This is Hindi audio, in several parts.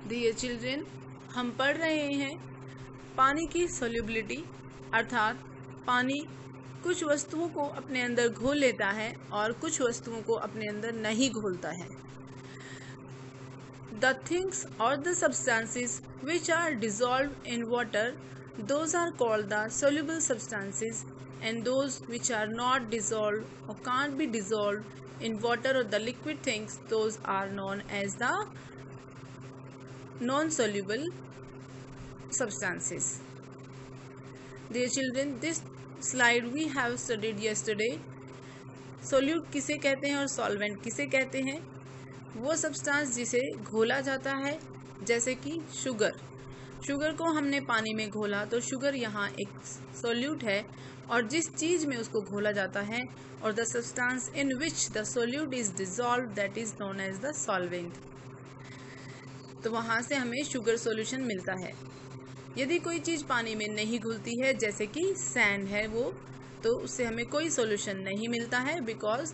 डियर चिल्ड्रन, हम पढ़ रहे हैं पानी की सोल्युबिलिटी, अर्थात पानी कुछ वस्तुओं को अपने अंदर घोल लेता है और कुछ वस्तुओं को अपने अंदर नहीं घोलता है। The things or the substances which are dissolved in water, those are called the soluble substances, and those which are not dissolved or can't be dissolved in water or the liquid things, those are known as the non-soluble substances. Dear children, this slide we have studied yesterday. Solute किसे कहते हैं और सॉल्वेंट किसे कहते हैं? वो सब्सटेंस जिसे घोला जाता है, जैसे कि शुगर को हमने पानी में घोला तो शुगर यहाँ एक सोल्यूट है, और जिस चीज़ में उसको घोला जाता है और the substance in which the solute is dissolve, that is known as the solvent. तो वहाँ से हमें शुगर सॉल्यूशन मिलता है। यदि कोई चीज़ पानी में नहीं घुलती है, जैसे कि सैंड है वो, तो उससे हमें कोई सॉल्यूशन नहीं मिलता है, because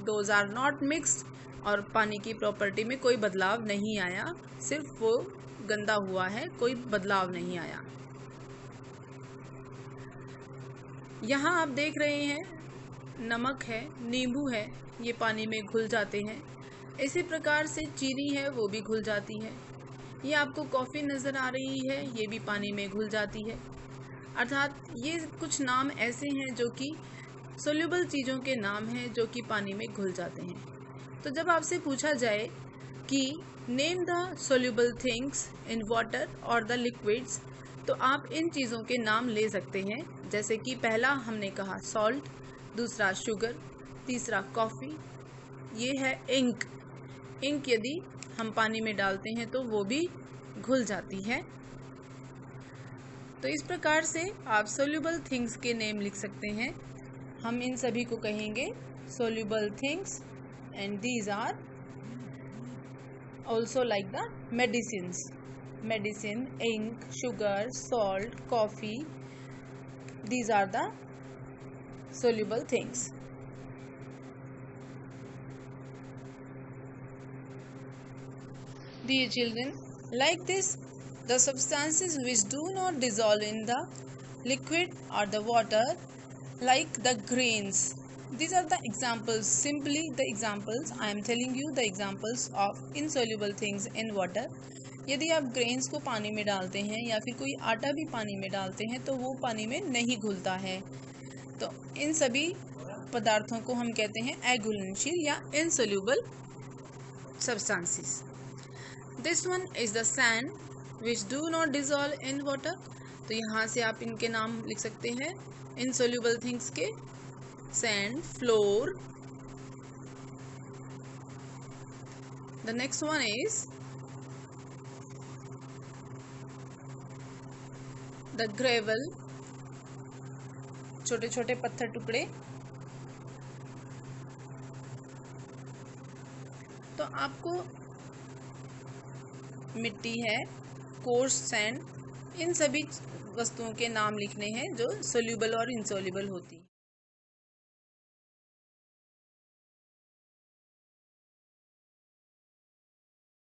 those are not mixed और पानी की प्रॉपर्टी में कोई बदलाव नहीं आया, सिर्फ वो गंदा हुआ है, कोई बदलाव नहीं आया। यहाँ आप देख रहे हैं नमक है, नींबू है, ये पानी में घुल जाते हैं। इसी प्रकार से चीनी है, वो भी घुल जाती है। ये आपको कॉफ़ी नज़र आ रही है, ये भी पानी में घुल जाती है। अर्थात ये कुछ नाम ऐसे हैं जो कि सोल्यूबल चीज़ों के नाम हैं जो कि पानी में घुल जाते हैं। तो जब आपसे पूछा जाए कि name the soluble things in water और द लिक्विड्स, तो आप इन चीज़ों के नाम ले सकते हैं, जैसे कि पहला हमने कहा सॉल्ट, दूसरा शुगर, तीसरा कॉफ़ी, ये है इंक। इंक यदि हम पानी में डालते हैं तो वो भी घुल जाती है। तो इस प्रकार से आप सोल्यूबल थिंग्स के नेम लिख सकते हैं। हम इन सभी को कहेंगे soluble things, and these are also like the medicine, ink, sugar, salt, coffee, these are the soluble things. Dear children, like this, the substances which do not dissolve in the liquid or the water, like the grains, these are the examples, simply the examples I am telling you, the examples of insoluble things in water. यदि आप ग्रेन्स को पानी में डालते हैं या फिर कोई आटा भी पानी में डालते हैं तो वो पानी में नहीं घुलता है। तो इन सभी पदार्थों को हम कहते हैं अघुलनशील या insoluble substances. This one is the sand which do not dissolve in water. तो यहाँ से आप इनके नाम लिख सकते हैं insoluble things के, sand, floor. The next one is the gravel, छोटे छोटे पत्थर टुकड़े। तो आपको मिट्टी है, कोर्स सैंड, इन सभी वस्तुओं के नाम लिखने हैं जो सोल्यूबल और इनसोल्यूबल होती है।